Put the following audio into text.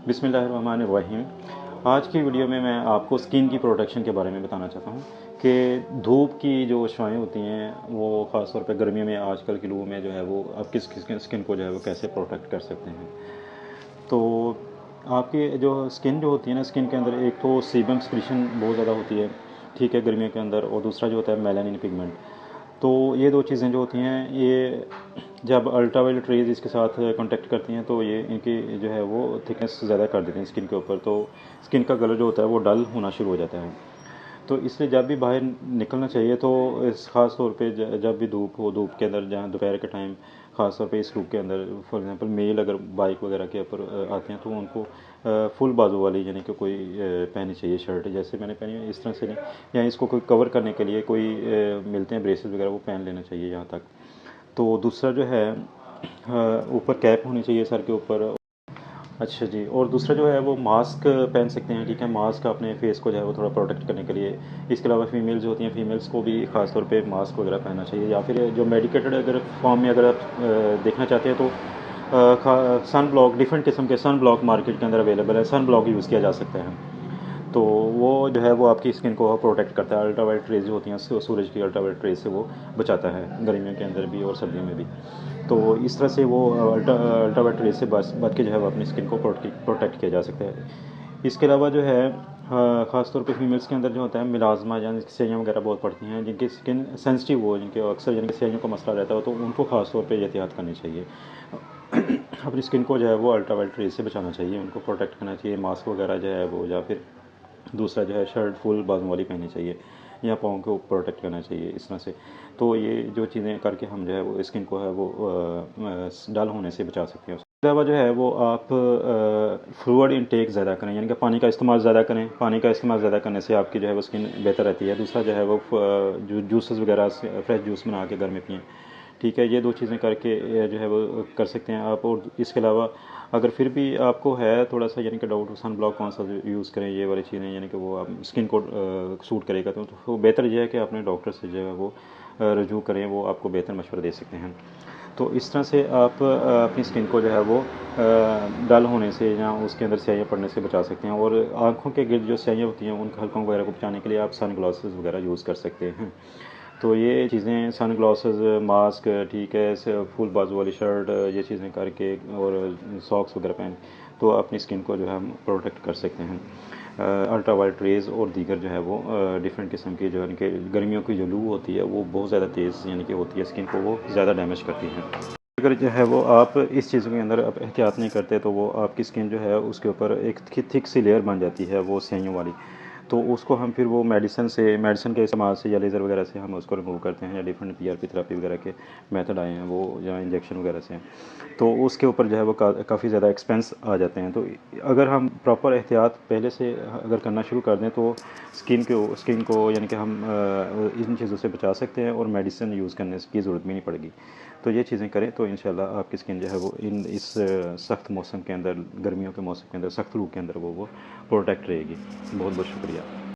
बिस्मिल्लाहिर्रहमानिर्रहीम। आज की वीडियो में मैं आपको स्किन की प्रोटेक्शन के बारे में बताना चाहता हूँ कि धूप की जो अशआएँ होती हैं वो ख़ास तौर पे गर्मियों में आजकल के लू में जो है वो आपकी स्किन को जो है वो कैसे प्रोटेक्ट कर सकते हैं। तो आपकी जो स्किन जो होती है ना, स्किन के अंदर एक तो सीबम सिक्रीशन बहुत ज़्यादा होती है, ठीक है, गर्मियों के अंदर, और दूसरा जो होता है मेलानिन पिगमेंट। तो ये दो चीज़ें जो होती हैं, ये जब अल्ट्रावायलेट रेज़ इसके साथ कांटेक्ट करती हैं तो ये इनकी जो है वो थिकनेस ज़्यादा कर देती हैं स्किन के ऊपर, तो स्किन का कलर जो होता है वो डल होना शुरू हो जाता है। तो इसलिए जब भी बाहर निकलना चाहिए तो इस ख़ास तौर पे जब भी धूप हो, धूप के अंदर, जहाँ दोपहर के टाइम ख़ास तौर पे इस लुक के अंदर, फॉर एग्जांपल मेल अगर बाइक वगैरह के ऊपर आते हैं तो उनको फुल बाजू वाली यानी कि कोई पहनी चाहिए शर्ट, जैसे मैंने पहनी है इस तरह से नहीं, या इसको कोई कवर करने के लिए कोई मिलते हैं ब्रेसेस वगैरह, वो पहन लेना चाहिए यहाँ तक। तो दूसरा जो है ऊपर कैप होनी चाहिए सर के ऊपर। अच्छा जी, और दूसरा जो है वो मास्क पहन सकते हैं, ठीक है, मास्क अपने फेस को जो है वो थोड़ा प्रोटेक्ट करने के लिए। इसके अलावा फीमेल्स होती हैं, फीमेल्स को भी ख़ास तौर पे मास्क वगैरह पहनना चाहिए, या फिर जो मेडिकेटेड अगर फॉर्म में अगर आप देखना चाहते हैं तो सन ब्लॉक, डिफरेंट किस्म के सन ब्लॉक मार्केट के अंदर अवेलेबल है, सन ब्लॉक यूज़ किया जा सकता है। तो वो जो है वो आपकी स्किन को प्रोटेक्ट करता है, अल्ट्रावायलेट रेज जो होती हैं सूरज की अल्ट्रावायलेट रेज से वो बचाता है, गर्मियों के अंदर भी और सर्दियों में भी। तो इस तरह से वो अल्ट्रावायलेट रेज से बच के जो है वो अपनी स्किन को प्रोटेक्ट किया जा सकता है। इसके अलावा जो है ख़ास तौर पे फीमेल्स के अंदर जो होता है मिलाजमा, यानी स्याहियाँ वगैरह बहुत पड़ती हैं, जिनकी स्किन सेंसिटिव हो, जिनके अक्सर यानी कि स्याहियों का मसला रहता हो, तो उनको ख़ास तौर पे एहतियात करनी चाहिए। अपनी स्किन को जो है वो अल्ट्रावायलेट रेज से बचाना चाहिए, उनको प्रोटेक्ट करना चाहिए, मास्क वगैरह जो है वो, या फिर दूसरा जो है शर्ट फुल बाजू वाली पहननी चाहिए, या पाँव को प्रोटेक्ट करना चाहिए इस तरह से। तो ये जो चीज़ें करके हम जो है वो स्किन को है वो डल होने से बचा सकते हैं। उसके अलावा जो है वो आप फ्लूइड इनटेक ज़्यादा करें, यानी कि पानी का इस्तेमाल ज़्यादा करें। पानी का इस्तेमाल ज़्यादा करने से आपकी जो है वो स्किन बेहतर रहती है। दूसरा जो है वो जो जूसेस वगैरह फ्रेश जूस बना के घर में पिएँ, ठीक है, ये दो चीज़ें करके जो है वो कर सकते हैं आप। और इसके अलावा अगर फिर भी आपको है थोड़ा सा यानी कि डाउट सन ब्लॉक कौन सा यूज़ करें, ये वाली चीज़ें यानी कि वो आप स्किन को सूट करेगा, तो बेहतर ये है कि अपने डॉक्टर से जो है वो रजू करें, वो आपको बेहतर मशवरा दे सकते हैं। तो इस तरह से आप अपनी स्किन को जो है वो डल होने से या उसके अंदर स्याहियाँ पड़ने से बचा सकते हैं। और आँखों के गिर्द जो स्याहियाँ होती हैं उन हल्कों वगैरह को बचाने के लिए आप सन ग्लासेस वगैरह यूज़ कर सकते हैं। तो ये चीज़ें सन ग्लासेस, मास्क, ठीक है, फुल बाजू वाली शर्ट, ये चीज़ें करके, और सॉक्स वगैरह पहन, तो अपनी स्किन को जो है हम प्रोटेक्ट कर सकते हैं अल्ट्रावायलेट रेज़ और दीगर जो है वो डिफरेंट किस्म की, जो है कि गर्मियों की जो लू होती है वो बहुत ज़्यादा तेज़ यानी कि होती है, स्किन को वो ज़्यादा डैमेज करती है। अगर जो है वो आप इस चीज़ों के अंदर आप एहतियात नहीं करते तो वो आपकी स्किन जो है उसके ऊपर एक थिक सी लेयर बन जाती है वो स्याहियों वाली। तो उसको हम फिर वो मेडिसिन के इस्तेमाल से या लेज़र वगैरह से हम उसको रिमूव करते हैं, या डिफरेंट पीआरपी थेरेपी वगैरह के मेथड आए हैं वो, या इंजेक्शन वगैरह से। तो उसके ऊपर जो है वो काफ़ी ज़्यादा एक्सपेंस आ जाते हैं। तो अगर हम प्रॉपर एहतियात पहले से अगर करना शुरू कर दें तो स्किन को यानी कि हम इन चीज़ों से बचा सकते हैं, और मेडिसिन यूज़ करने की ज़रूरत भी नहीं पड़ेगी। तो ये चीज़ें करें तो इंशाल्लाह आपकी स्किन जो है वो इस सख्त मौसम के अंदर, गर्मियों के मौसम के अंदर, सख्त लू के अंदर वो प्रोटेक्ट रहेगी। बहुत बहुत शुक्रिया।